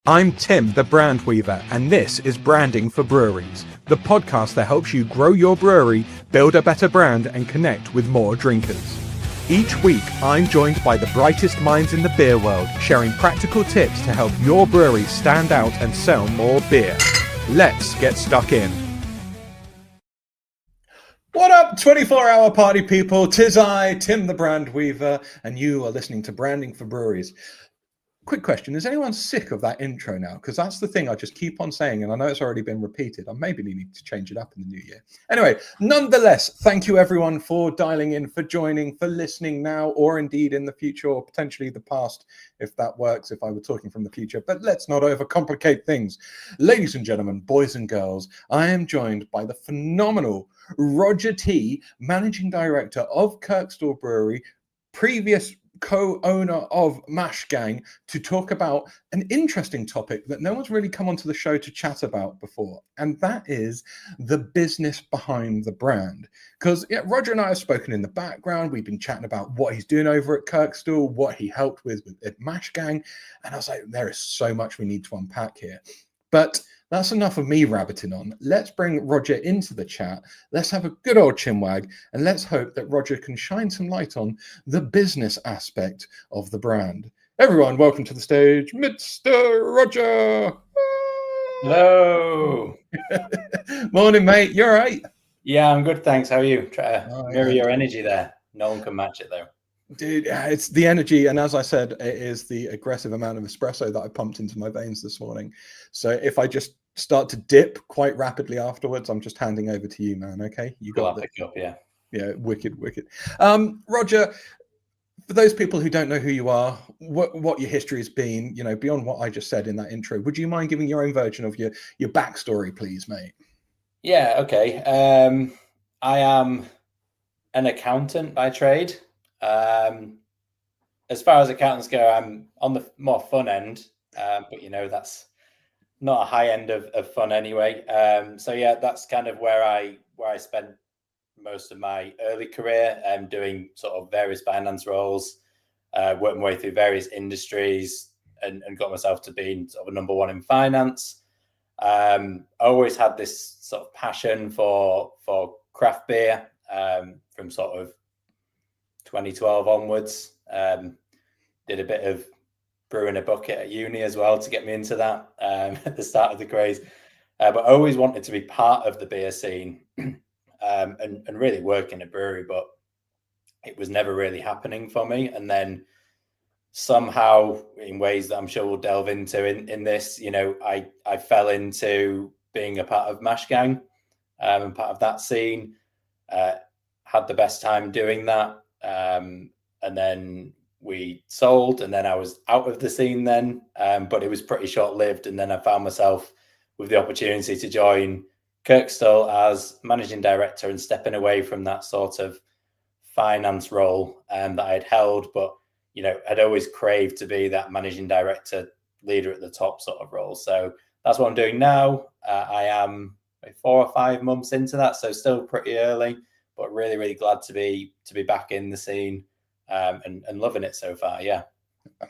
I'm Tim, the Brand Weaver, and this is Branding for Breweries, the podcast that helps you grow your brewery, build a better brand, and connect with more drinkers. Each week, I'm joined by the brightest minds in the beer world, sharing practical tips to help your brewery stand out and sell more beer. Let's get stuck in. What up, 24-hour party people? 'Tis I, Tim the Brand Weaver, and you are listening to Branding for Breweries. Quick question, is anyone sick of that intro now? Because that's the thing I just keep on saying, and I know it's already been repeated. I maybe need to change it up in the new year. Anyway, nonetheless, thank you everyone for dialing in, for joining, for listening now, or indeed in the future, or potentially the past, if that works, if I were talking from the future. But let's not overcomplicate things. Ladies and gentlemen, boys and girls, I am joined by the phenomenal Roger T, Managing Director of Kirkstall Brewery, previous co-owner of Mash Gang, to talk about an interesting topic that no one's really come onto the show to chat about before, and that is the business behind the brand. Because Roger and I have spoken in the background. We've been chatting about what he's doing over at Kirkstall, what he helped with at Mash Gang, and I was like, there is so much we need to unpack here. But that's enough of me rabbiting on. Let's bring Roger into the chat. Let's have a good old chinwag, and let's hope that Roger can shine some light on the business aspect of the brand. Everyone, welcome to the stage, Mr. Roger. Hello. Morning, mate. You all right? Yeah, I'm good, thanks. How are you? Try to mirror your energy there. No one can match it, though. Dude, it's the energy, and as I said, it is the aggressive amount of espresso that I pumped into my veins this morning. So if I just start to dip quite rapidly afterwards, I'm just handing over to you, man. Okay, you got it. Pick up, yeah. Yeah, wicked. Roger, for those people who don't know who you are, what your history has been, beyond what I just said in that intro, would you mind giving your own version of your backstory, please, mate? Yeah, okay. I am an accountant by trade. As far as accountants go, I'm on the more fun end, but that's not a high end of fun anyway. So yeah, that's kind of where I spent most of my early career, doing sort of various finance roles, working my way through various industries, and got myself to being sort of a number one in finance. I always had this sort of passion for craft beer, from sort of 2012 onwards. Did a bit of brewing a bucket at uni as well to get me into that, at the start of the craze. But I always wanted to be part of the beer scene, and really work in a brewery, but it was never really happening for me. And then somehow, in ways that I'm sure we'll delve into in this, I fell into being a part of Mash Gang, and part of that scene. Had the best time doing that, and then we sold, and then I was out of the scene then, but it was pretty short-lived. And then I found myself with the opportunity to join Kirkstall as managing director, and stepping away from that sort of finance role that I had held, but I'd always craved to be that managing director, leader at the top sort of role. So that's what I'm doing now. I am 4 or 5 months into that, so still pretty early, but really, really glad to be back in the scene, and loving it so far. Yeah.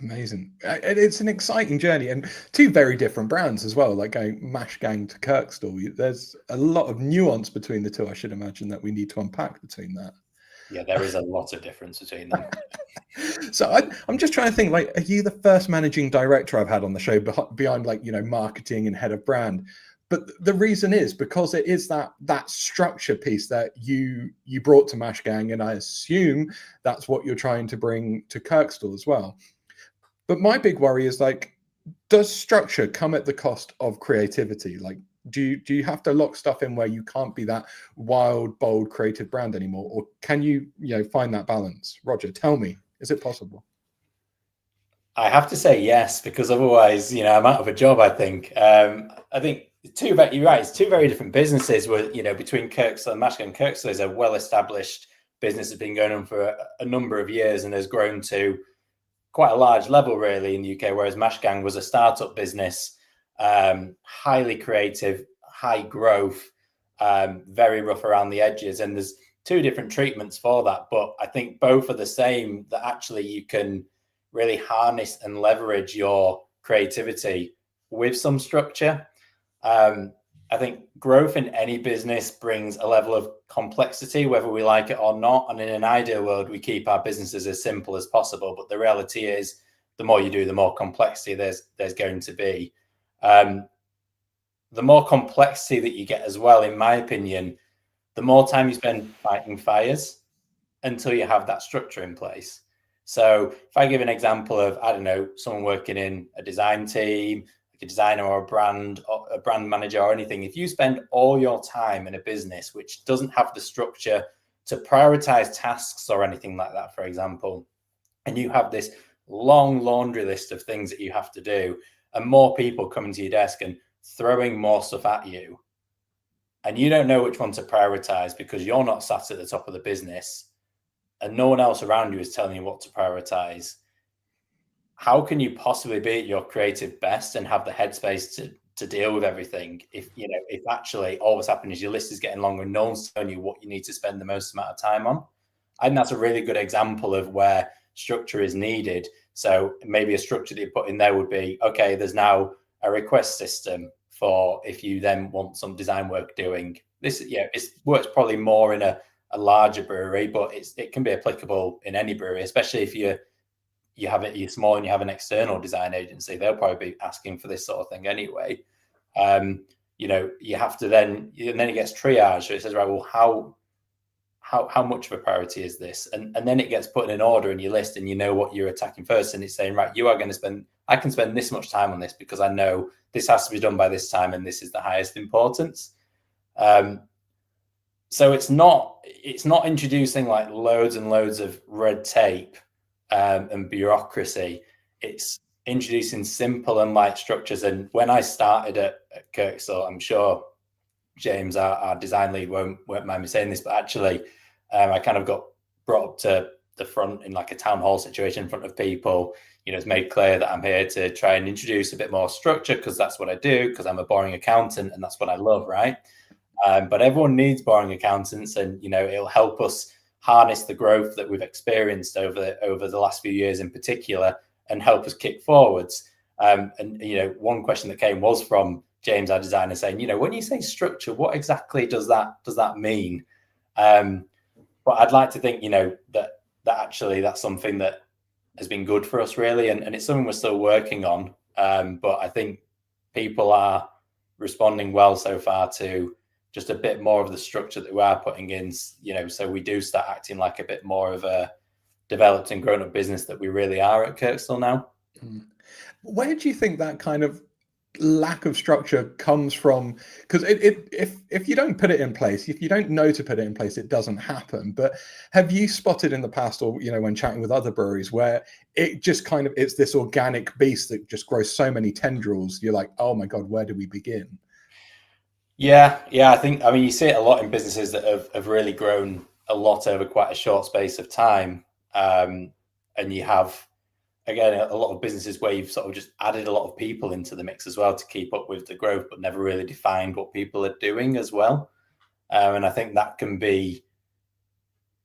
Amazing. It's an exciting journey, and two very different brands as well, like going Mash Gang to Kirkstall. There's a lot of nuance between the two, I should imagine, that we need to unpack between that. Yeah, there is a lot of difference between them. So I'm just trying to think, like, are you the first managing director I've had on the show beyond marketing and head of brand? But the reason is because it is that structure piece that you brought to Mash Gang, and I assume that's what you're trying to bring to Kirkstall as well. But my big worry is, like, does structure come at the cost of creativity? Like, do you have to lock stuff in where you can't be that wild, bold, creative brand anymore? Or can you, find that balance? Roger, tell me, is it possible? I have to say yes, because otherwise, I'm out of a job, I think. I think you're right, it's two very different businesses where, between Kirkstall and Mash Gang. Kirkstall is a well-established business that's been going on for a number of years and has grown to quite a large level really in the UK, whereas Mash Gang was a startup business, highly creative, high growth, very rough around the edges. And there's two different treatments for that, but I think both are the same, that actually you can really harness and leverage your creativity with some structure. I think growth in any business brings a level of complexity, whether we like it or not. And in an ideal world, we keep our businesses as simple as possible. But the reality is, the more you do, the more complexity there's going to be. The more complexity that you get as well, in my opinion, the more time you spend fighting fires until you have that structure in place. So if I give an example of, I don't know, someone working in a design team, like a designer or a brand manager or anything, if you spend all your time in a business which doesn't have the structure to prioritize tasks or anything like that, for example, and you have this long laundry list of things that you have to do, and more people coming to your desk and throwing more stuff at you, and you don't know which one to prioritize because you're not sat at the top of the business and no one else around you is telling you what to prioritize, how can you possibly be at your creative best and have the headspace to deal with everything if actually all that's happening is your list is getting longer and no one's telling you what you need to spend the most amount of time on? I think that's a really good example of where structure is needed. So maybe a structure that you put in there would be, okay, there's now a request system for if you then want some design work doing. This, it works probably more in a larger brewery, but it can be applicable in any brewery, especially if you're small and you have an external design agency. They'll probably be asking for this sort of thing anyway. You have to then it gets triaged. So it says, right, well, how much of a priority is this? And then it gets put in an order in your list, and you know what you're attacking first. And it's saying, right, I can spend this much time on this because I know this has to be done by this time, and this is the highest importance. So it's not introducing like loads and loads of red tape and bureaucracy. It's introducing simple and light structures. And when I started at Kirkstall, I'm sure James, our design lead, won't mind me saying this, but actually, I kind of got brought up to the front in like a town hall situation in front of people. It's made clear that I'm here to try and introduce a bit more structure because that's what I do, because I'm a boring accountant and that's what I love, right? But everyone needs boring accountants, and it'll help us harness the growth that we've experienced over the last few years in particular, and help us kick forwards. One question that came was from James, our designer, saying, when you say structure, what exactly does that mean? But I'd like to think, that actually that's something that has been good for us, really, and it's something we're still working on. But I think people are responding well so far to just a bit more of the structure that we are putting in, so we do start acting like a bit more of a developed and grown up business that we really are at Kirkstall now. Where do you think that kind of lack of structure comes from? Because if you don't put it in place, if you don't know to put it in place, it doesn't happen. But have you spotted in the past, or when chatting with other breweries, where it just kind of, it's this organic beast that just grows so many tendrils, you're like, oh my god, where do we begin? Yeah, I mean you see it a lot in businesses that have really grown a lot over quite a short space of time, and you have, again, a lot of businesses where you've sort of just added a lot of people into the mix as well to keep up with the growth, but never really defined what people are doing as well. And I think that can be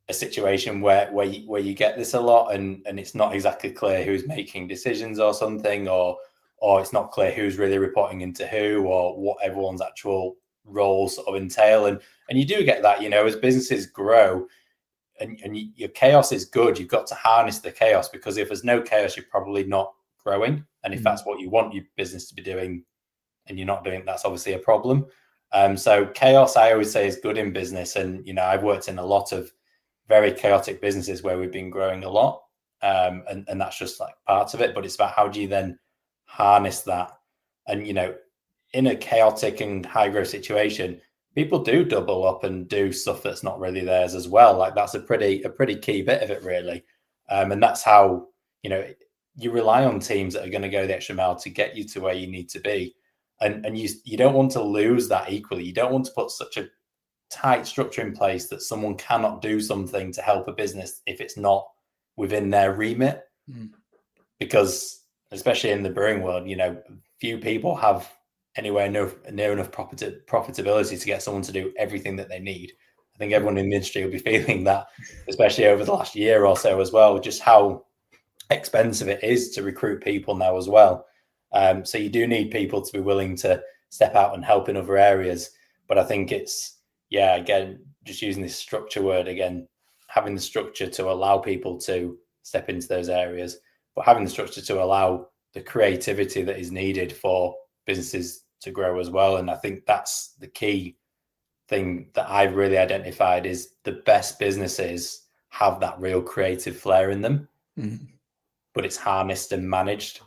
a situation where you get this a lot, and it's not exactly clear who's making decisions or something, or it's not clear who's really reporting into who, or what everyone's actual roles sort of entail. And you do get that, as businesses grow, and your chaos is good. You've got to harness the chaos, because if there's no chaos, you're probably not growing. And if that's what you want your business to be doing and you're not doing it, that's obviously a problem. So chaos, I always say, is good in business. And, I've worked in a lot of very chaotic businesses where we've been growing a lot. And that's just like part of it. But it's about how do you then harness that? And, in a chaotic and high growth situation, people do double up and do stuff that's not really theirs as well. Like that's a pretty key bit of it, really. And that's how, you rely on teams that are going to go the extra mile to get you to where you need to be. And you don't want to lose that equally. You don't want to put such a tight structure in place that someone cannot do something to help a business if it's not within their remit. Because especially in the brewing world, few people have anywhere near enough profitability to get someone to do everything that they need. I think everyone in the industry will be feeling that, especially over the last year or so as well, just how expensive it is to recruit people now as well. So you do need people to be willing to step out and help in other areas. But I think it's, again, just using this structure word again, having the structure to allow people to step into those areas, but having the structure to allow the creativity that is needed for businesses to grow as well. And I think that's the key thing that I've really identified is the best businesses have that real creative flair in them, but it's harnessed and managed.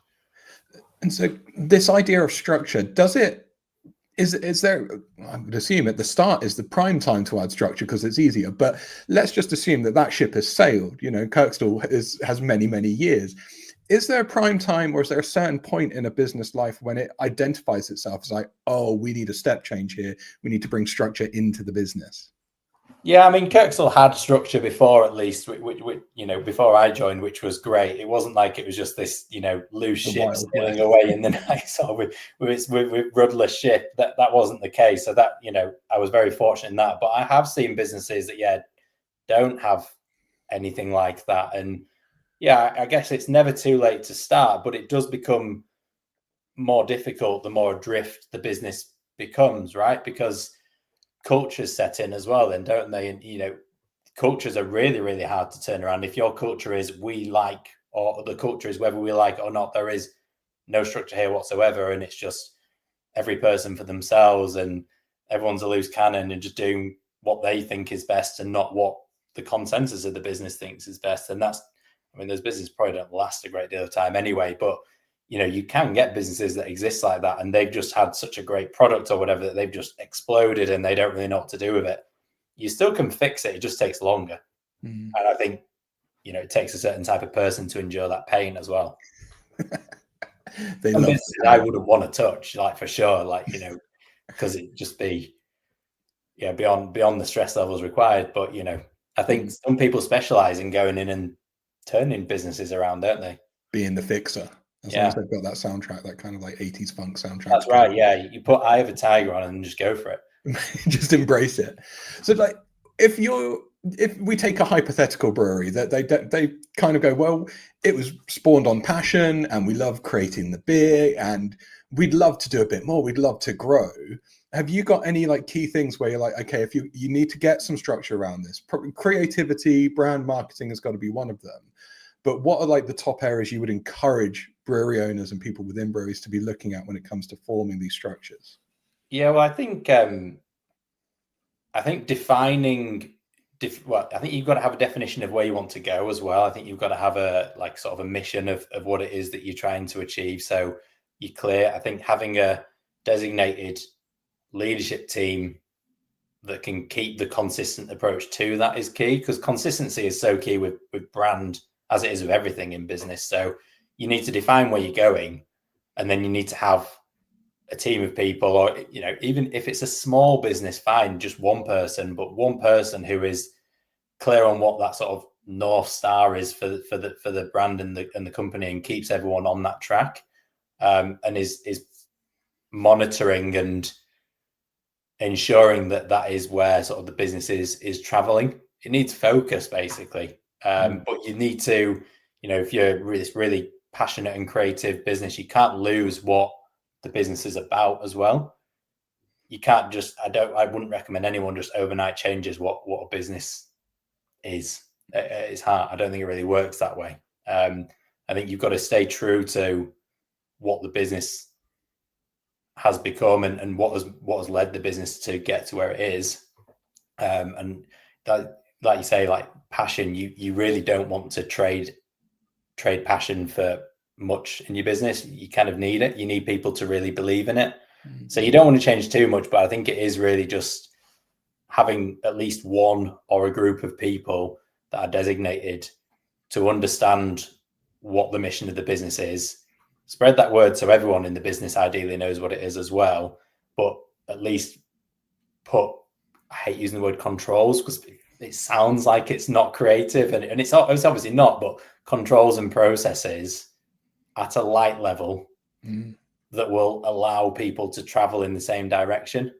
And so this idea of structure, is there, I would assume at the start is the prime time to add structure because it's easier, but let's just assume that ship has sailed. Kirkstall has many, many years. Is there a prime time, or is there a certain point in a business life when it identifies itself as like, oh, we need a step change here, we need to bring structure into the business? Yeah, I mean, Kirkstall had structure before, at least, which before I joined, which was great. It wasn't like it was just this, loose ship sailing away in the night, sort of with rudderless ship. That wasn't the case. So that, I was very fortunate in that. But I have seen businesses that, don't have anything like that. And I guess it's never too late to start, but it does become more difficult the more adrift the business becomes, right? Because cultures set in as well, then, don't they? And cultures are really, really hard to turn around. If your culture is we like, or the culture is whether we like it or not, there is no structure here whatsoever, and it's just every person for themselves, and everyone's a loose cannon and just doing what they think is best and not what the consensus of the business thinks is best. And that's, I mean, those businesses probably don't last a great deal of time anyway, but you can get businesses that exist like that, and they've just had such a great product or whatever that they've just exploded and they don't really know what to do with it. You still can fix it. It just takes longer. And I think, it takes a certain type of person to endure that pain as well. I wouldn't want to touch, like, for sure, like, because it'd just be, beyond the stress levels required. But, I think some people specialize in going in and turning businesses around, don't they? Being the fixer. As long as they've got that soundtrack, that kind of like 80s funk soundtrack. That's right. Yeah. You put Eye of a Tiger on and just go for it. Just embrace it. So, like, if we take a hypothetical brewery that they kind of go, well, it was spawned on passion and we love creating the beer and we'd love to do a bit more, we'd love to grow. Have you got any like key things where you're like, okay, if you need to get some structure around this, creativity, brand marketing has got to be one of them. But what are like the top areas you would encourage brewery owners and people within breweries to be looking at when it comes to forming these structures? Yeah, well, I think defining, I think you've got to have a definition of where you want to go as well. I think you've got to have a like sort of a mission of what it is that you're trying to achieve. So you're clear. I think having a designated leadership team that can keep the consistent approach to that is key, because consistency is so key with brand, as it is with everything in business. So you need to define where you're going, and then you need to have a team of people, or even if it's a small business, fine, just one person, but one person who is clear on what that sort of North Star is for the brand and the company, and keeps everyone on that track, and is monitoring and ensuring that is where sort of the business is traveling. It needs focus, basically. But you need to, if you're really passionate and creative business, you can't lose what the business is about as well. You can't just, I wouldn't recommend anyone just overnight changes what a business is. It's hard. I don't think it really works that way. I think you've got to stay true to what the business has become and what has led the business to get to where it is. And that, like you say, like passion, you really don't want to trade passion for much in your business. You kind of need it. You need people to really believe in it. So you don't want to change too much, but I think it is really just having at least one or a group of people that are designated to understand what the mission of the business is. Spread that word so everyone in the business ideally knows what it is as well, but at least I hate using the word controls because it sounds like it's not creative, and it's obviously not, but controls and processes at a light level that will allow people to travel in the same direction.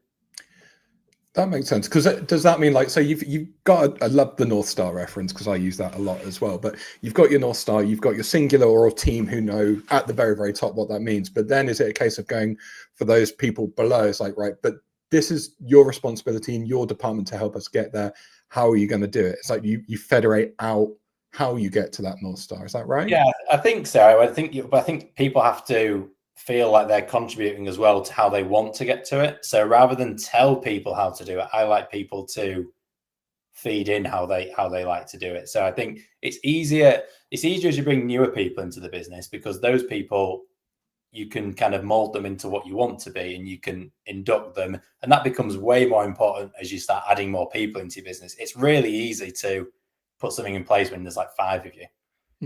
That makes sense. Because does that mean, like, so you've got I love the North Star reference because I use that a lot as well. But you've got your North Star, you've got your singular or a team who know at the very, very top what that means. But then is it a case of going for those people below? It's like, right, but this is your responsibility in your department to help us get there. How are you going to do it? It's like you federate out how you get to that North Star. Is that right? Yeah, I think so. I think people have to feel like they're contributing as well to how they want to get to it. So rather than tell people how to do it, I like people to feed in how they like to do it. So I think it's easier as you bring newer people into the business, because those people, you can kind of mold them into what you want to be, and you can induct them, and that becomes way more important as you start adding more people into your business. It's really easy to put something in place when there's like 5 of you,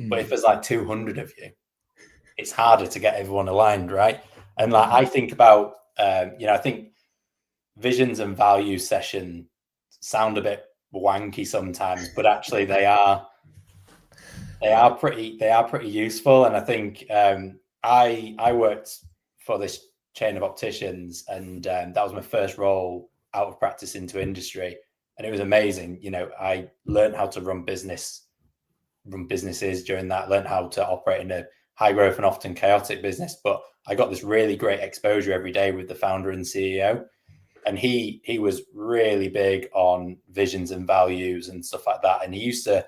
but if there's like 200 of you, it's harder to get everyone aligned, right? And like I think about, I think visions and values session sound a bit wanky sometimes, but actually they are pretty useful. And I think I worked for this chain of opticians, and that was my first role out of practice into industry, and it was amazing. I learned how to run businesses during that, learned how to operate in a high growth and often chaotic business, but I got this really great exposure every day with the founder and CEO. And he was really big on visions and values and stuff like that. And he used to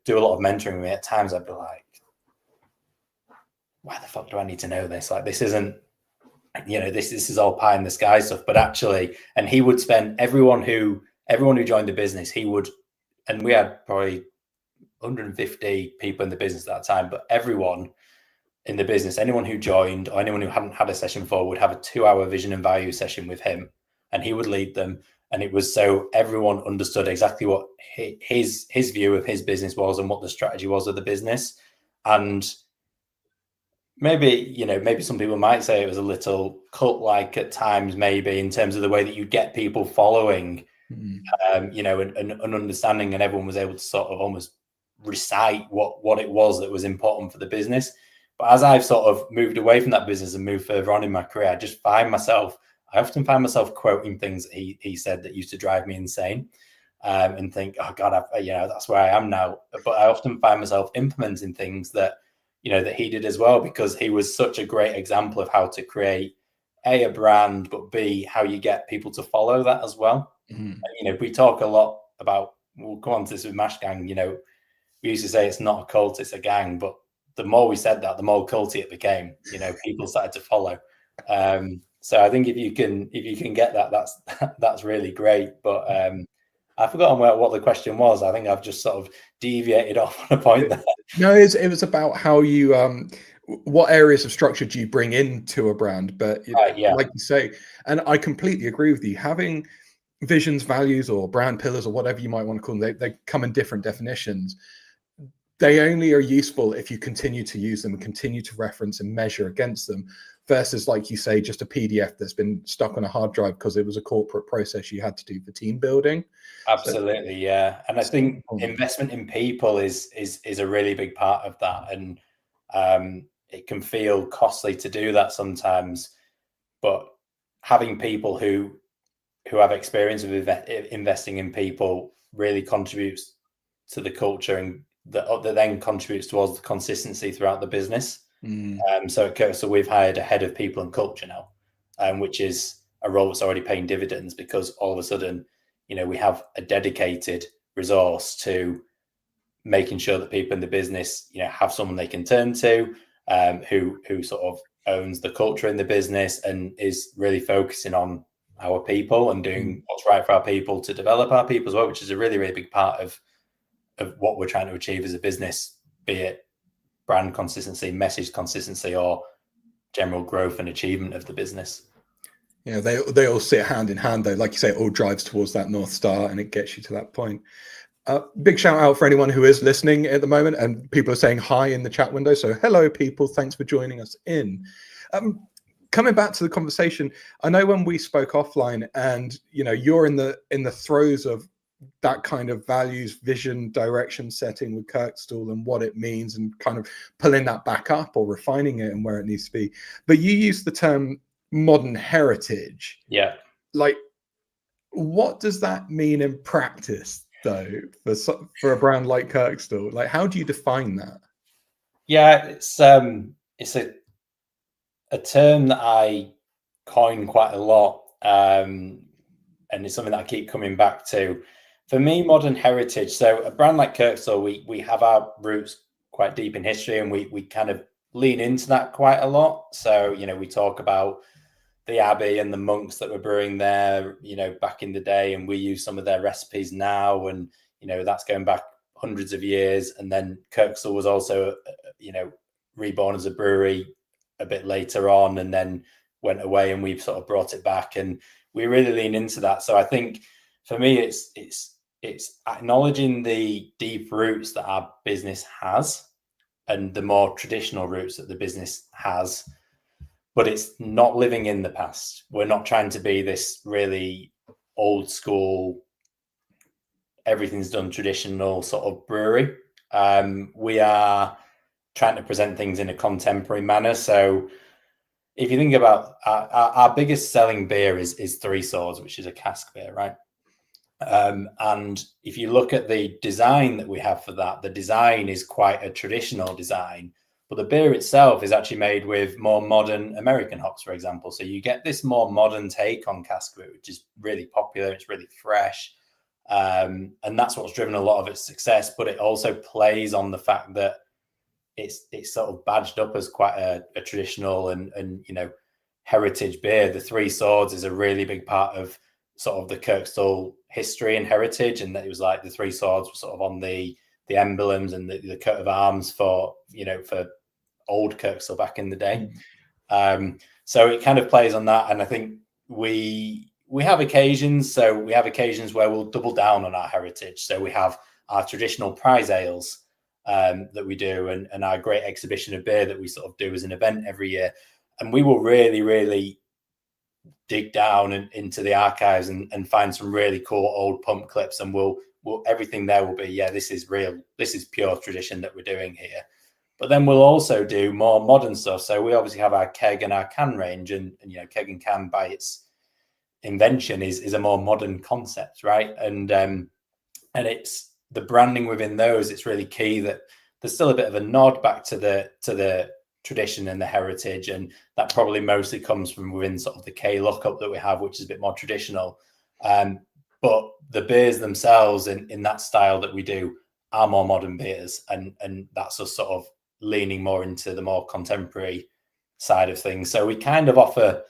do a lot of mentoring with me. At times I'd be like, why the fuck do I need to know this? Like, this isn't, this is all pie in the sky stuff. But actually, and he would spend everyone who joined the business, and we had probably 150 people in the business at that time, but everyone in the business, anyone who joined or anyone who hadn't had a session before, would have a 2-hour vision and value session with him, and he would lead them. And it was so everyone understood exactly what his view of his business was and what the strategy was of the business. And maybe some people might say it was a little cult-like at times, maybe in terms of the way that you get people following, and understanding, and everyone was able to sort of almost recite what it was that was important for the business. But as I've sort of moved away from that business and moved further on in my career, I often find myself quoting things that he said that used to drive me insane, and think, oh God, that's where I am now. But I often find myself implementing things that he did as well, because he was such a great example of how to create a brand, but B, how you get people to follow that as well. And, we talk a lot about, we'll go on to this with Mash Gang, we used to say it's not a cult, it's a gang, but the more we said that, the more culty it became. People started to follow. So I think if you can get that, that's really great. But I've forgotten what the question was. I think I've just sort of deviated off on a point there. No, it was about how you what areas of structure do you bring into a brand? But like you say, and I completely agree with you, having visions, values, or brand pillars, or whatever you might want to call them, they come in different definitions. They only are useful if you continue to use them and continue to reference and measure against them, versus, like you say, just a PDF that's been stuck on a hard drive because it was a corporate process you had to do for team building. Absolutely, yeah. And I think investment in people is a really big part of that. And it can feel costly to do that sometimes, but having people who have experience with investing in people really contributes to the culture, and that then contributes towards the consistency throughout the business. So we've hired a head of people and culture now, which is a role that's already paying dividends, because all of a sudden, we have a dedicated resource to making sure that people in the business, have someone they can turn to, who sort of owns the culture in the business and is really focusing on our people and doing what's right for our people, to develop our people as well, which is a really, really big part of what we're trying to achieve as a business, be it brand consistency, message consistency, or general growth and achievement of the business. Yeah, they all sit hand in hand, though. Like you say, it all drives towards that North Star, and it gets you to that point. Big shout out for anyone who is listening at the moment, and people are saying hi in the chat window. So hello, people. Thanks for joining us in. Coming back to the conversation, I know when we spoke offline, and you're in the throes of that kind of values, vision, direction setting with Kirkstall and what it means, and kind of pulling that back up or refining it and where it needs to be. But you use the term modern heritage. Yeah. Like, what does that mean in practice, though, for a brand like Kirkstall? Like, how do you define that? Yeah, it's a term that I coin quite a lot, and it's something that I keep coming back to. For me, modern heritage. So a brand like Kirkstall, we have our roots quite deep in history, and we kind of lean into that quite a lot. So we talk about the abbey and the monks that were brewing there, back in the day, and we use some of their recipes now, and that's going back hundreds of years. And then Kirkstall was also, reborn as a brewery a bit later on, and then went away, and we've sort of brought it back, and we really lean into that. So I think for me, it's acknowledging the deep roots that our business has and the more traditional roots that the business has, but it's not living in the past. We're not trying to be this really old school, everything's done traditional sort of brewery. We are trying to present things in a contemporary manner. So if you think about our biggest selling beer is Three Swords, which is a cask beer, right? And if you look at the design that we have for that, the design is quite a traditional design, but the beer itself is actually made with more modern American hops, for example. So you get this more modern take on cask beer, which is really popular. It's really fresh. And that's what's driven a lot of its success, but it also plays on the fact that it's sort of badged up as quite a traditional and heritage beer. The Three Swords is a really big part of sort of the Kirkstall history and heritage, and that it was like the Three Swords were sort of on the emblems and the coat of arms for for old Kirkstall back in the day. So it kind of plays on that, and I think we have occasions. So we have occasions where we'll double down on our heritage. So we have our traditional prize ales that we do, and our great exhibition of beer that we sort of do as an event every year. And we will really, really dig down into the archives and find some really cool old pump clips, and we'll everything there will be, this is real, this is pure tradition that we're doing here. But then we'll also do more modern stuff. So we obviously have our keg and our can range, and keg and can by its invention is a more modern concept, right? And it's the branding within those. It's really key that there's still a bit of a nod back to the tradition and the heritage, and that probably mostly comes from within sort of the K lookup that we have, which is a bit more traditional. But the beers themselves in that style that we do are more modern beers, and that's us sort of leaning more into the more contemporary side of things. So we kind of offer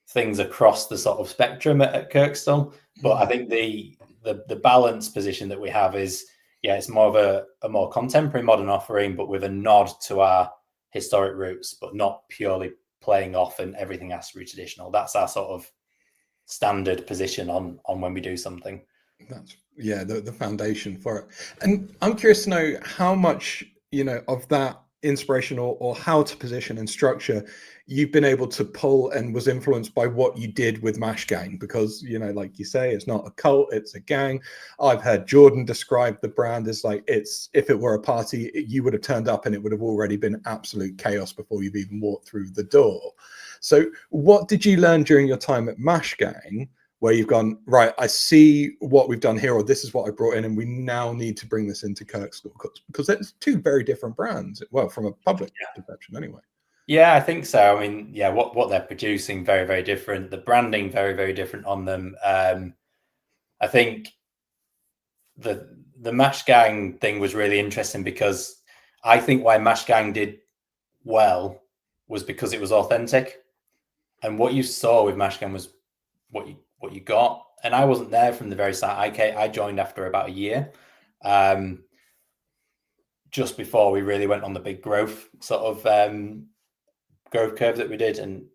things across the sort of spectrum at Kirkstall, but I think the balanced position that we have is it's more of a more contemporary modern offering, but with a nod to our historic roots, but not purely playing off and everything has to be traditional. That's our sort of standard position on when we do something. That's the foundation for it. And I'm curious to know how much of that inspiration or how to position and structure you've been able to pull and was influenced by what you did with Mash Gang, because like you say, it's not a cult, it's a gang. I've heard Jordan describe the brand as like, if it were a party, you would have turned up and it would have already been absolute chaos before you've even walked through the door. So what did you learn during your time at Mash Gang where you've gone, right, I see what we've done here, or this is what I brought in, and we now need to bring this into Kirkstall? Because it's two very different brands, well, from a public perception anyway. Yeah, I think so. I mean, what they're producing, very, very different. The branding, very, very different on them. I think the Mash Gang thing was really interesting, because I think why Mash Gang did well was because it was authentic. And what you saw with Mash Gang was what you got. And I wasn't there from the very start. I joined after about a year, just before we really went on the big growth sort of growth curve that we did. And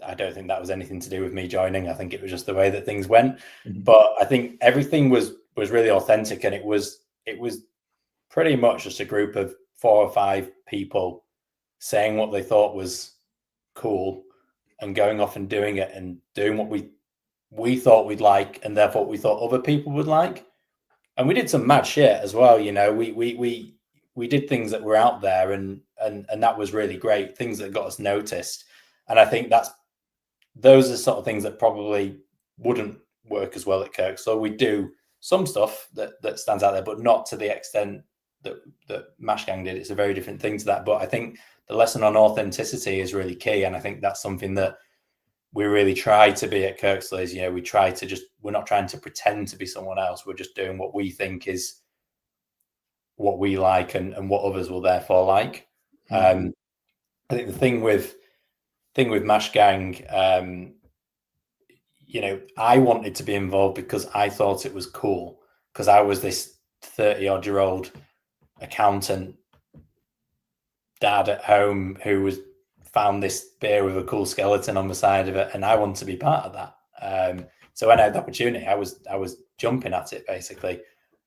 I don't think that was anything to do with me joining. I think it was just the way that things went. Mm-hmm. But I think everything was really authentic, and it was pretty much just a group of 4 or 5 people saying what they thought was cool and going off and doing it and doing what we thought we'd like, and therefore we thought other people would like. And we did some mad shit as well. We did things that were out there, and that was really great, things that got us noticed. And I think those are sort of things that probably wouldn't work as well at Kirkstall. We do some stuff that stands out there, but not to the extent that Mash Gang did. It's a very different thing to that. But I think the lesson on authenticity is really key, and I think that's something that we really try to be at Kirkstall. Is, we try to we're not trying to pretend to be someone else. We're just doing what we think is what we like and what others will therefore like. I think the thing with Mash Gang, I wanted to be involved because I thought it was cool, because I was this 30-odd-year-old accountant dad at home who found this beer with a cool skeleton on the side of it, and I wanted to be part of that. So when I had the opportunity, I was jumping at it basically,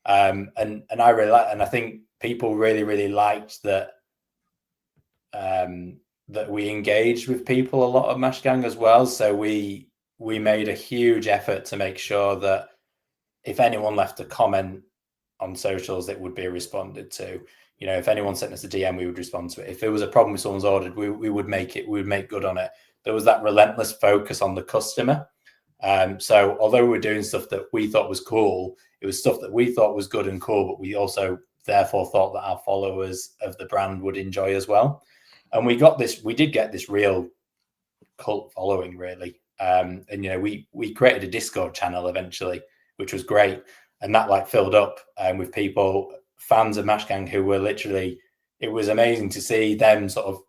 and I really liked, and I think people really, really liked that that we engaged with people a lot at Mash Gang as well. So we made a huge effort to make sure that if anyone left a comment on socials, it would be responded to. If anyone sent us a DM, we would respond to it. If there was a problem with someone's ordered, we would make good on it. There was that relentless focus on the customer. So although we were doing stuff that we thought was cool, it was stuff that we thought was good and cool, but we also therefore thought that our followers of the brand would enjoy as well. And we did get this real cult following, really. And we created a Discord channel eventually, which was great, and that filled up with people, fans of Mash Gang, who were literally, it was amazing to see them sort of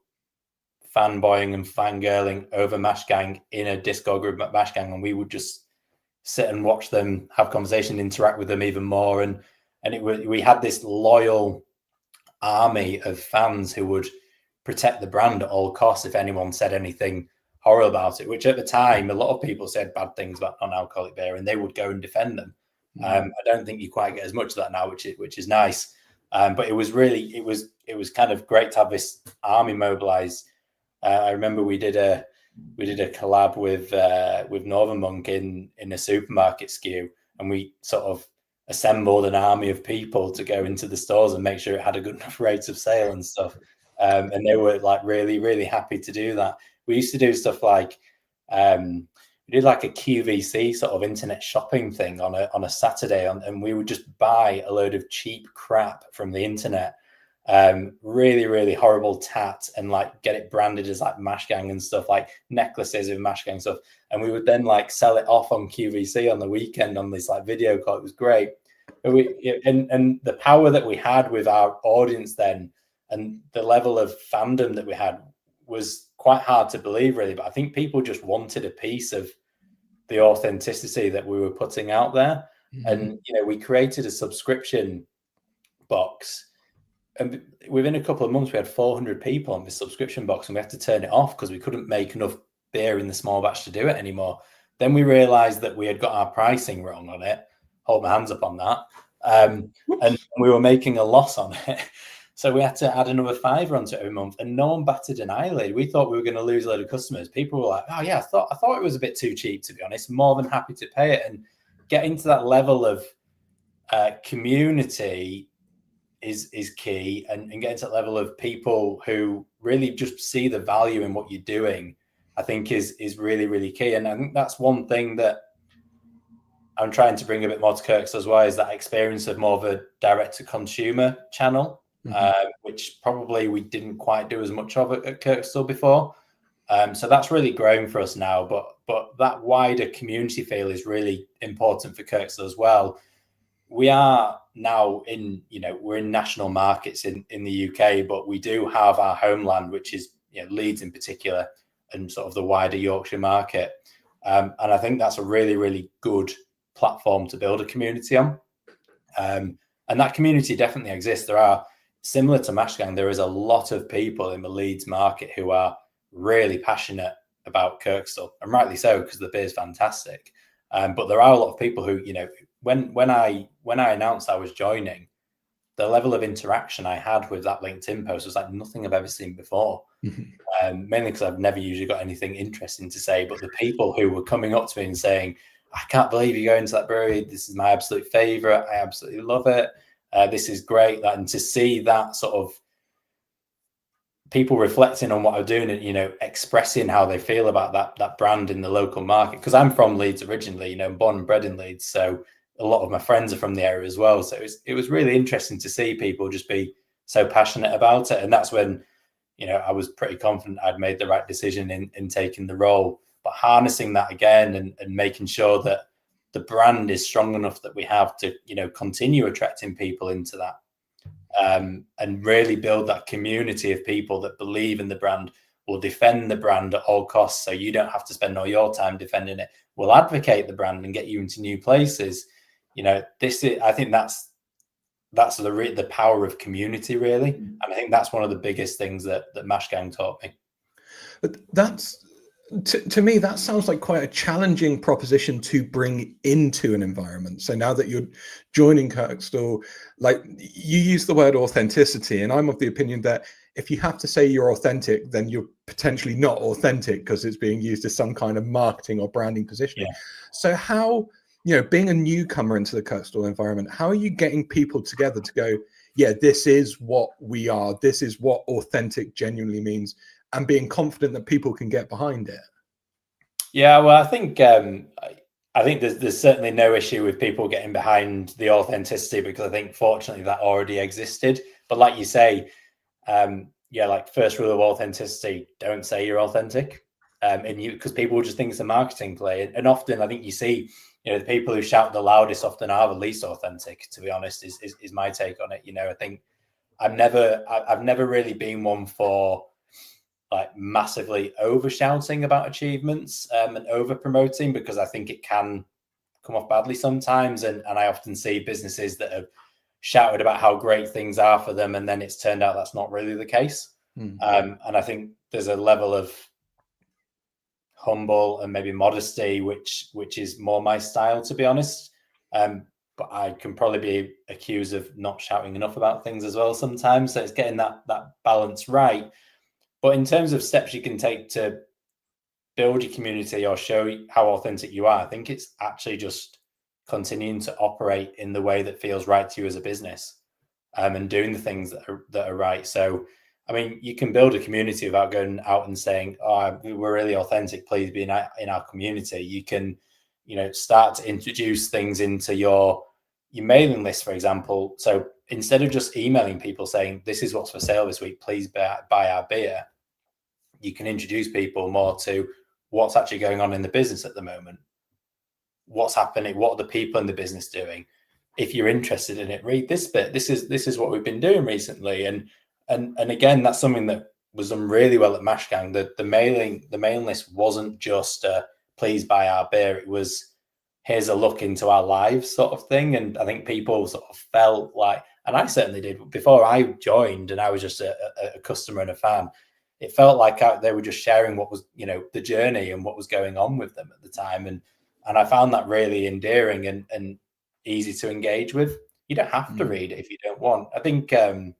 fanboying and fangirling over Mash Gang in a Discord group at Mash Gang, and we would just sit and watch them have conversation, interact with them even more, and we had this loyal army of fans who would protect the brand at all costs if anyone said anything horrible about it, which at the time a lot of people said bad things about non-alcoholic beer, and they would go and defend them. I don't think you quite get as much of that now, which is nice. But it was kind of great to have this army mobilized. I remember we did a collab with Northern Monk in a supermarket SKU, and we sort of assembled an army of people to go into the stores and make sure it had a good enough rate of sale and stuff. And they were really, really happy to do that. We used to do stuff like we did a QVC sort of internet shopping thing on a Saturday, and we would just buy a load of cheap crap from the internet, really, really horrible tat, and get it branded as Mash Gang and stuff, like necklaces of Mash Gang stuff, and we would then sell it off on QVC on the weekend on this video call. It was great. And the power that we had with our audience then, and the level of fandom that we had, was quite hard to believe, really. But I think people just wanted a piece of the authenticity that we were putting out there. And we created a subscription box, and within a couple of months we had 400 people on this subscription box, and we had to turn it off because we couldn't make enough beer in the small batch to do it anymore. Then we realized that we had got our pricing wrong on it. Hold my hands up on that. And we were making a loss on it. So we had to add another £5 onto it every month, and no one batted an eyelid. We thought we were going to lose a load of customers. People were like, "Oh yeah, I thought it was a bit too cheap, to be honest. More than happy to pay it." And getting to that level of community is key, and getting to that level of people who really just see the value in what you're doing, I think is really, really key. And I think that's one thing that I'm trying to bring a bit more to Kirkstall as well, is that experience of more of a direct to consumer channel. Which probably we didn't quite do as much of at Kirkstall before. So that's really growing for us now. But that wider community feel is really important for Kirkstall as well. We are now we're in national markets in the UK, but we do have our homeland, which is Leeds in particular, and sort of the wider Yorkshire market. And I think that's a really, really good platform to build a community on. And that community definitely exists. There are, similar to Mash Gang, there is a lot of people in the Leeds market who are really passionate about Kirkstall, and rightly so, because the beer is fantastic. But there are a lot of people who, when I announced I was joining, the level of interaction I had with that LinkedIn post was like nothing I've ever seen before. Mainly because I've never usually got anything interesting to say. But the people who were coming up to me and saying, "I can't believe you're going to that brewery. This is my absolute favorite. I absolutely love it. This is great." And to see that sort of people reflecting on what I'm doing and, you know, expressing how they feel about that brand in the local market. Because I'm from Leeds originally, you know, born and bred in Leeds. So a lot of my friends are from the area as well. So it was really interesting to see people just be so passionate about it. And that's when, you know, I was pretty confident I'd made the right decision in taking the role. But harnessing that again and making sure that the brand is strong enough that we have to, you know, continue attracting people into that. And really build that community of people that believe in the brand, will defend the brand at all costs. So you don't have to spend all your time defending it. We'll advocate the brand and get you into new places. You know, I think that's the power of community, really. And I think that's one of the biggest things that Mashgang taught me. But that's, to me, that sounds like quite a challenging proposition to bring into an environment. So now that you're joining Kirkstall, like, you use the word authenticity, and I'm of the opinion that if you have to say you're authentic, then you're potentially not authentic because it's being used as some kind of marketing or branding positioning. Yeah. So how, you know, being a newcomer into the Kirkstall environment, how are you getting people together to go, yeah, this is what we are, this is what authentic genuinely means, and being confident that people can get behind it? Yeah, well, I think there's certainly no issue with people getting behind the authenticity, because I think fortunately that already existed. But like you say, yeah, like first rule of authenticity: don't say you're authentic, because people will just think it's a marketing play. And often I think you see, you know, the people who shout the loudest often are the least authentic. To be honest, is my take on it. You know, I think I've never really been one for like massively over shouting about achievements and over promoting, because I think it can come off badly sometimes. And I often see businesses that have shouted about how great things are for them, and then it's turned out that's not really the case. And I think there's a level of humble and maybe modesty, which is more my style, to be honest. But I can probably be accused of not shouting enough about things as well sometimes. So it's getting that balance right. But in terms of steps you can take to build your community or show how authentic you are, I think it's actually just continuing to operate in the way that feels right to you as a business, and doing the things that are right. So, I mean, you can build a community without going out and saying, "Oh, we're really authentic. Please be in our community." You can, you know, start to introduce things into your mailing list, for example. So instead of just emailing people saying, "This is what's for sale this week, please buy our beer," you can introduce people more to what's actually going on in the business at the moment. What's happening? What are the people in the business doing? If you're interested in it, read this bit. This is what we've been doing recently. And again, that's something that was done really well at Mashgang. The mailing list wasn't just please buy our beer. It was, here's a look into our lives sort of thing. And I think people sort of felt like, and I certainly did before I joined, and I was just a customer and a fan. It felt like they were just sharing what was, you know, the journey and what was going on with them at the time. And I found that really endearing and easy to engage with. You don't have to read it if you don't want. I think it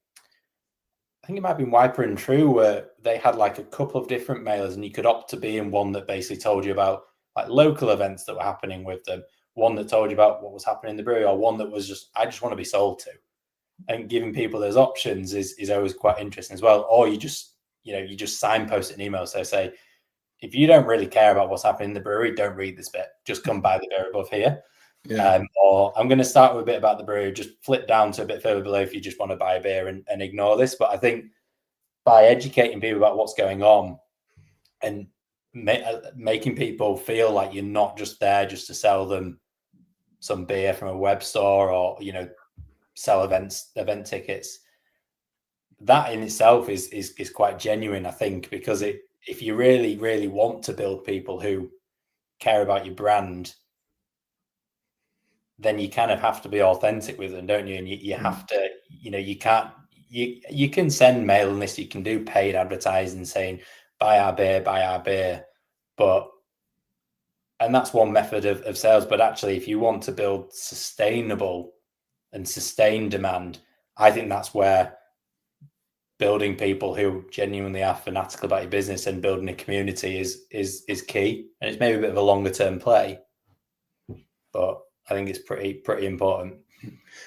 might have been Wiper and True, where they had like a couple of different mailers, and you could opt to be in one that basically told you about like local events that were happening with them, one that told you about what was happening in the brewery, or one that was just, I just want to be sold to. And giving people those options is always quite interesting as well. Or you just signpost it in email. So say, if you don't really care about what's happening in the brewery, don't read this bit. Just come buy the beer above here. Yeah. Or I'm going to start with a bit about the brewery. Just flip down to a bit further below if you just want to buy a beer and ignore this. But I think by educating people about what's going on and making people feel like you're not just there just to sell them some beer from a web store, or, you know, sell event tickets, that in itself is quite genuine, I think, because if you really, really want to build people who care about your brand, then you kind of have to be authentic with them, don't you? And you have to, you know, you can send mailing lists, you can do paid advertising saying, buy our beer. And that's one method of sales. But actually, if you want to build sustainable and sustained demand, I think that's where building people who genuinely are fanatical about your business and building a community is key. And it's maybe a bit of a longer term play, but I think it's pretty important.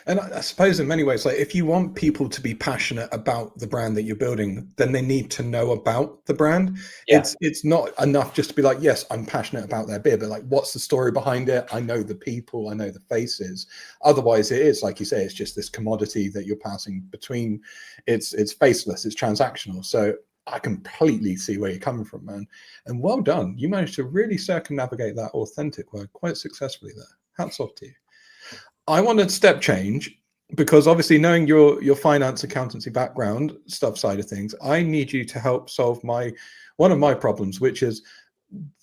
And I suppose in many ways, like if you want people to be passionate about the brand that you're building, then they need to know about the brand. Yeah. It's not enough just to be like, yes, I'm passionate about their beer, but like, what's the story behind it? I know the people, I know the faces. Otherwise, it is like you say, it's just this commodity that you're passing between. It's faceless, it's transactional. So I completely see where you're coming from, man. And well done. You managed to really circumnavigate that authentic word quite successfully there. Hats off to you. I wanted step change because obviously knowing your finance accountancy background stuff side of things, I need you to help solve one of my problems, which is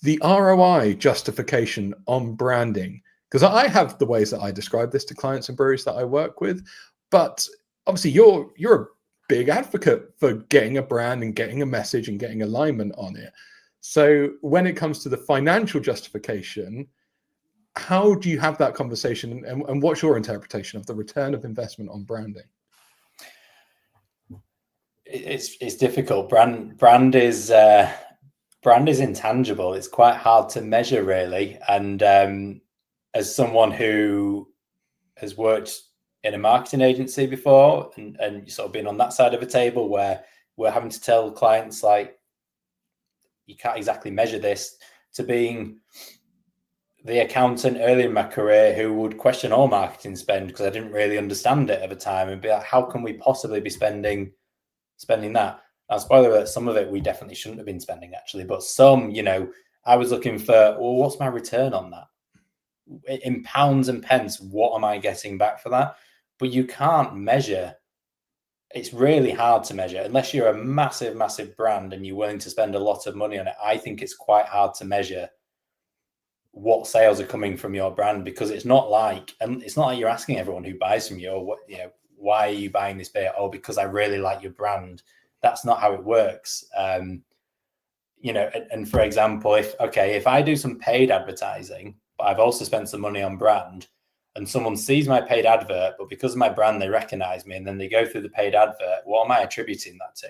the ROI justification on branding. Because I have the ways that I describe this to clients and breweries that I work with, but obviously you're a big advocate for getting a brand and getting a message and getting alignment on it. So when it comes to the financial justification, how do you have that conversation, and what's your interpretation of the return of investment on branding? It's difficult. Brand is intangible. It's quite hard to measure, really. And as someone who has worked in a marketing agency before and sort of been on that side of a table where we're having to tell clients like, you can't exactly measure this, to being the accountant early in my career who would question all marketing spend because I didn't really understand it at the time and be like, how can we possibly be spending that? Now, spoiler alert, some of it we definitely shouldn't have been spending actually, but some, I was looking for, well, what's my return on that? In pounds and pence, what am I getting back for that? But you can't measure. It's really hard to measure unless you're a massive, massive brand and you're willing to spend a lot of money on it. I think it's quite hard to measure what sales are coming from your brand, because it's not like you're asking everyone who buys from you, or why are you buying this beer? Oh, because I really like your brand. That's not how it works. And for example, if I do some paid advertising, but I've also spent some money on brand, and someone sees my paid advert, but because of my brand, they recognize me, and then they go through the paid advert, what am I attributing that to?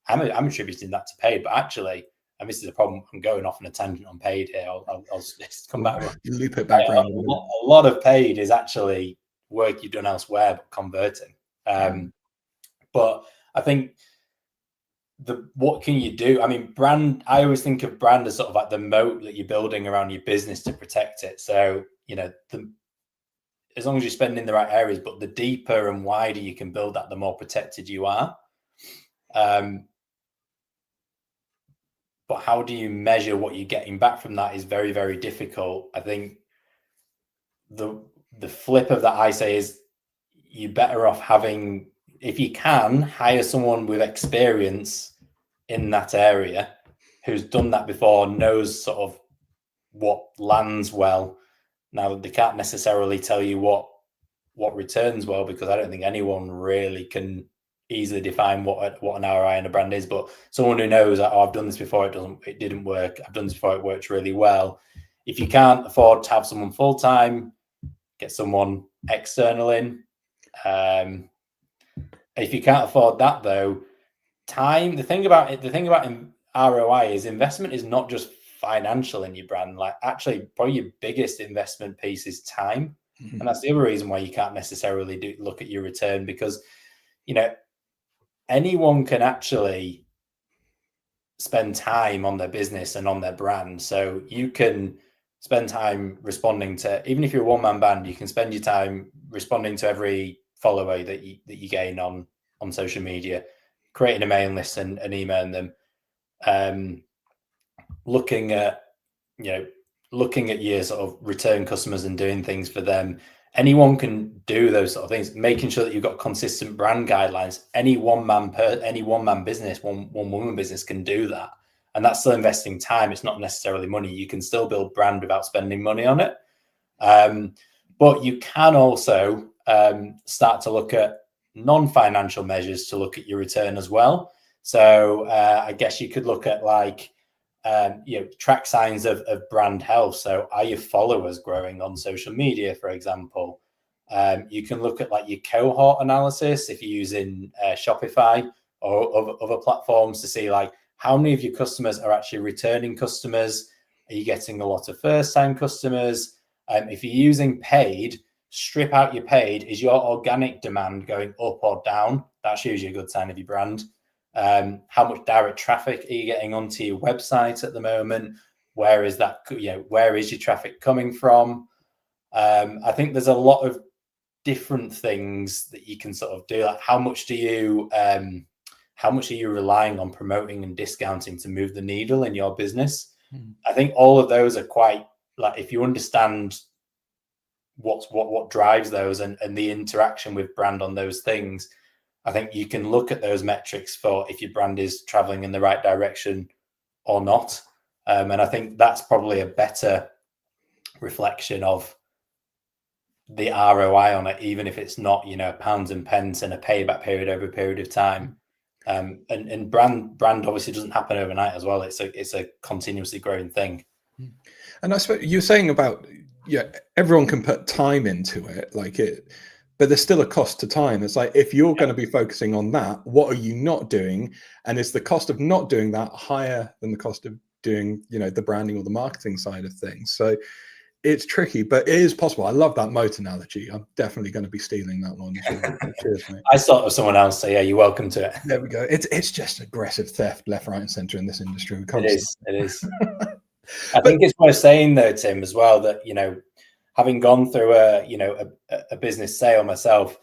I'm attributing that to paid, but actually, and this is a problem, I'm going off on a tangent on paid here. I'll just come back. Loop it back around. A lot of paid is actually work you've done elsewhere, but converting. But I think what can you do? I mean, brand, I always think of brand as sort of like the moat that you're building around your business to protect it. So, as long as you're spending in the right areas, but the deeper and wider you can build that, the more protected you are. But how do you measure what you're getting back from that is very, very difficult. I think the flip of that, I say, is you're better off having, if you can, hire someone with experience in that area who's done that before, knows sort of what lands well. Now, they can't necessarily tell you what returns well, because I don't think anyone really can easily define what an ROI in a brand is. But someone who knows that, I've done this before, it didn't work. I've done this before, it works really well. If you can't afford to have someone full time, get someone external in. If you can't afford that, though, time. The thing about ROI is investment is not just financial in your brand. Like, actually, probably your biggest investment piece is time. Mm-hmm. And that's the other reason why you can't necessarily look at your return, because anyone can actually spend time on their business and on their brand. So you can spend time responding to, even if you're a one-man band, you can spend your time responding to every follower that you gain on social media, creating a mailing list and emailing them, looking at your sort of return customers and doing things for them. Anyone can do those sort of things, making sure that you've got consistent brand guidelines. Any one man business, one woman business can do that. And that's still investing time. It's not necessarily money. You can still build brand without spending money on it. But you can also start to look at non-financial measures to look at your return as well. So I guess you could look at track signs of brand health. So are your followers growing on social media, for example? You can look at your cohort analysis if you're using Shopify or other platforms to see how many of your customers are actually returning customers. Are you getting a lot of first-time customers? If you're using paid, strip out your paid, is your organic demand going up or down? That's usually a good sign of your brand. How much direct traffic are you getting onto your website at the moment? Where is that? Where is your traffic coming from? I think there's a lot of different things that you can sort of do. Like how much are you relying on promoting and discounting to move the needle in your business? I think all of those are quite, like, if you understand what drives those and the interaction with brand on those things, I think you can look at those metrics for if your brand is traveling in the right direction or not. And I think that's probably a better reflection of the ROI on it, even if it's not, pounds and pence and a payback period over a period of time. And brand obviously doesn't happen overnight as well. It's a continuously growing thing. And I suppose you're saying about, everyone can put time into it, but there's still a cost to time. It's like, if you're going to be focusing on that, what are you not doing? And is the cost of not doing that higher than the cost of doing, the branding or the marketing side of things? So it's tricky, but it is possible. I love that moat analogy. I'm definitely going to be stealing that one. Cheers, mate. I thought of someone else, so yeah, you're welcome to it. There we go. It's just aggressive theft left, right, and center in this industry. It is. I think it's worth saying though, Tim, as well, that having gone through a business sale myself,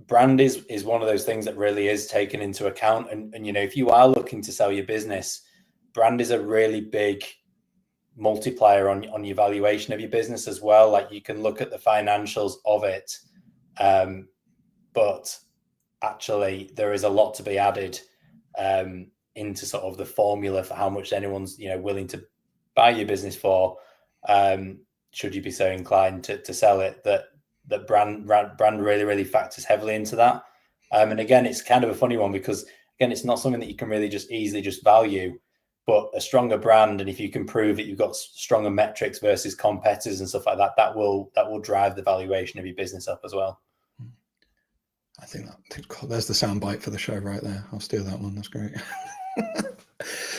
brand is one of those things that really is taken into account. And if you are looking to sell your business, brand is a really big multiplier on your valuation of your business as well. Like, you can look at the financials of it, but actually there is a lot to be added into sort of the formula for how much anyone's willing to buy your business for, should you be so inclined to sell it. That brand really factors heavily into that. And again, it's kind of a funny one, because again, it's not something that you can really just easily just value. But a stronger brand, and if you can prove that you've got stronger metrics versus competitors and stuff like that, that will drive the valuation of your business up as well. I think there's the soundbite for the show right there. I'll steal that one. That's great.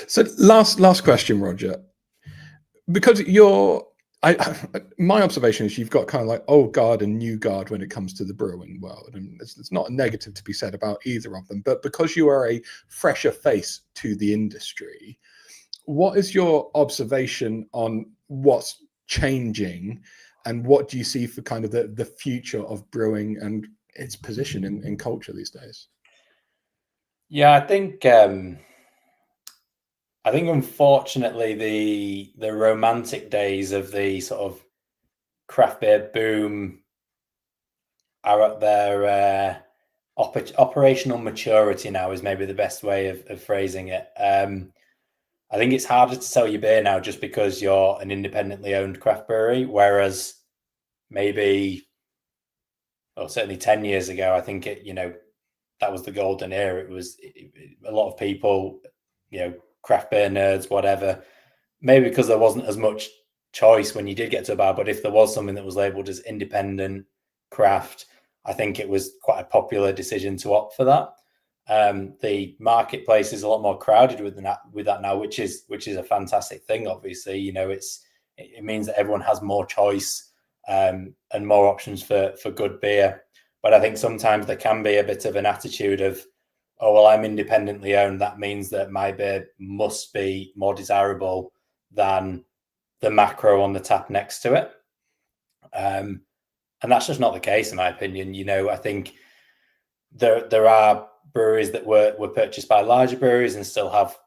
So last question, Roger, because my observation is you've got kind of like old guard and new guard when it comes to the brewing world, and it's not a negative to be said about either of them, but because you are a fresher face to the industry, what is your observation on what's changing, and what do you see for kind of the future of brewing and its position in culture these days? Yeah, I think unfortunately the romantic days of the sort of craft beer boom are at their operational maturity now, is maybe the best way of phrasing it. I think it's harder to sell your beer now just because you're an independently owned craft brewery, whereas maybe, or certainly 10 years ago, I think that was the golden era. It was a lot of people, craft beer nerds, whatever, maybe because there wasn't as much choice when you did get to a bar, but if there was something that was labeled as independent craft, I think it was quite a popular decision to opt for that. The marketplace is a lot more crowded with that now, which is a fantastic thing. Obviously, it means that everyone has more choice and more options for good beer. But I think sometimes there can be a bit of an attitude of, oh, well, I'm independently owned, that means that my beer must be more desirable than the macro on the tap next to it. And that's just not the case, in my opinion. I think there are breweries that were purchased by larger breweries and still have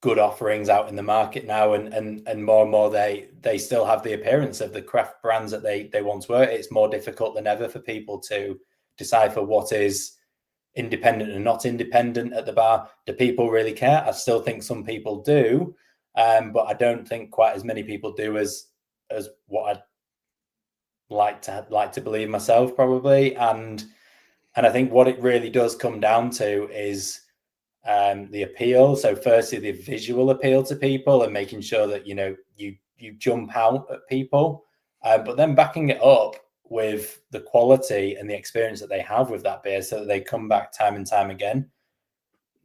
good offerings out in the market now, and more they still have the appearance of the craft brands that they once were. It's more difficult than ever for people to decipher what is independent and not independent at the bar. Do people really care? I still think some people do, but I don't think quite as many people do as what I'd like to believe myself, probably. And I think what it really does come down to is the appeal. So firstly, the visual appeal to people and making sure that you jump out at people, but then backing it up with the quality and the experience that they have with that beer, so that they come back time and time again.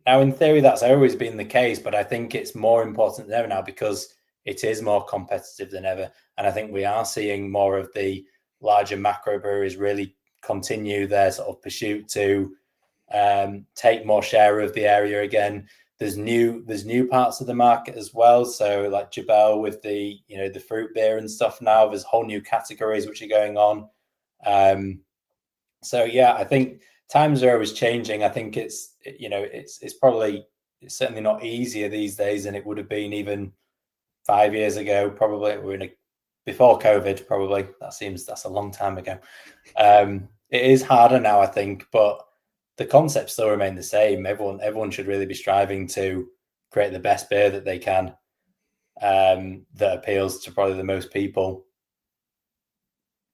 Now, in theory, that's always been the case, but I think it's more important than ever now, because it is more competitive than ever. And I think we are seeing more of the larger macro breweries really continue their sort of pursuit to take more share of the area again. There's new parts of the market as well. So like Jebel with the fruit beer and stuff now. There's whole new categories which are going on. So yeah, I think times are always changing. I think it's certainly not easier these days than it would have been even 5 years ago. Probably before COVID. Probably that's a long time ago. It is harder now, I think, but the concepts still remain the same. Everyone should really be striving to create the best beer that they can, that appeals to probably the most people.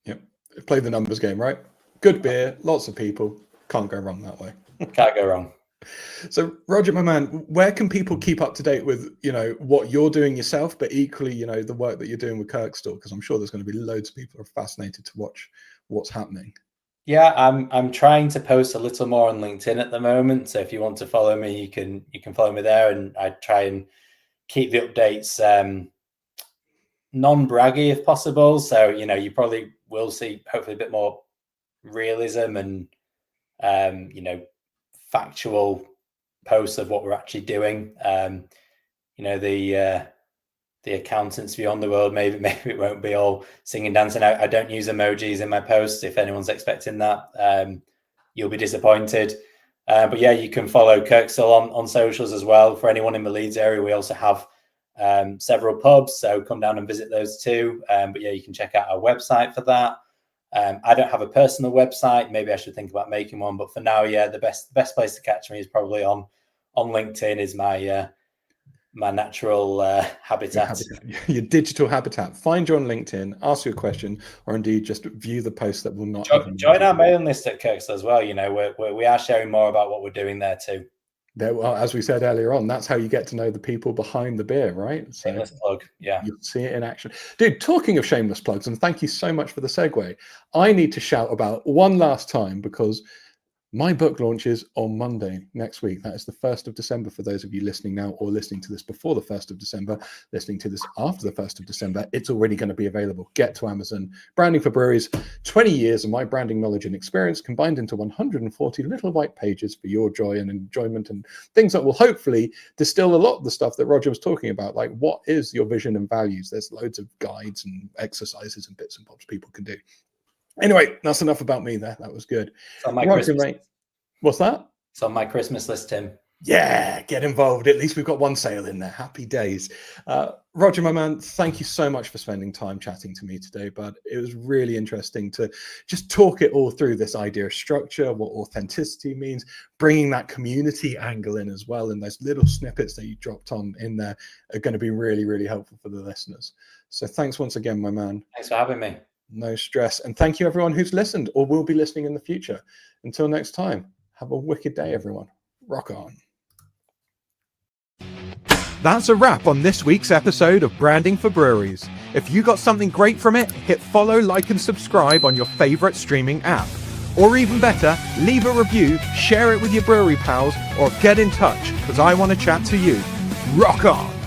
Yep. Play the numbers game, right? Good beer, lots of people. Can't go wrong that way. Can't go wrong. So Roger, my man, where can people keep up to date with, what you're doing yourself, but equally, the work that you're doing with Kirkstall? Because I'm sure there's going to be loads of people who are fascinated to watch what's happening. Yeah, I'm trying to post a little more on LinkedIn at the moment. So if you want to follow me, you can follow me there, and I try and keep the updates non-braggy if possible. So you probably will see hopefully a bit more realism and factual posts of what we're actually doing. The accountants beyond the world, maybe it won't be all singing, dancing. I don't use emojis in my posts. If anyone's expecting that, you'll be disappointed. But yeah, you can follow Kirkstall on socials as well. For anyone in the Leeds area, we also have several pubs, so come down and visit those too. But yeah, you can check out our website for that. I don't have a personal website. Maybe I should think about making one. But for now, yeah, the best place to catch me is probably on LinkedIn. Is my natural habitat. Your digital habitat. Find you on LinkedIn, ask you a question, or indeed just view the posts that will not join our mailing list at Kirkstall as well. We are sharing more about what we're doing there too. Well, as we said earlier on, that's how you get to know the people behind the beer, right? So shameless plug, yeah. You see it in action. Dude, talking of shameless plugs, and thank you so much for the segue, I need to shout about one last time, because my book launches on Monday next week. That is the 1st of December for those of you listening now, or listening to this before the 1st of December, listening to this after the 1st of December. It's already going to be available. Get to Amazon. Branding for Breweries, 20 years of my branding knowledge and experience combined into 140 little white pages for your joy and enjoyment, and things that will hopefully distill a lot of the stuff that Roger was talking about, like what is your vision and values. There's loads of guides and exercises and bits and bobs people can do. Anyway, that's enough about me there. That was good. It's on my Christmas list. What's that? It's on my Christmas list, Tim. Yeah, get involved. At least we've got one sale in there. Happy days. Roger, my man, thank you so much for spending time chatting to me today, bud. It was really interesting to just talk it all through, this idea of structure, what authenticity means, bringing that community angle in as well. And those little snippets that you dropped on in there are going to be really, really helpful for the listeners. So thanks once again, my man. Thanks for having me. No stress. And thank you everyone who's listened or will be listening in the future. Until next time, have a wicked day, everyone. Rock on. That's a wrap on this week's episode of Branding for Breweries. If you got something great from it, hit follow, like, and subscribe on your favorite streaming app. Or even better, leave a review, share it with your brewery pals, or get in touch, because I want to chat to you. Rock on!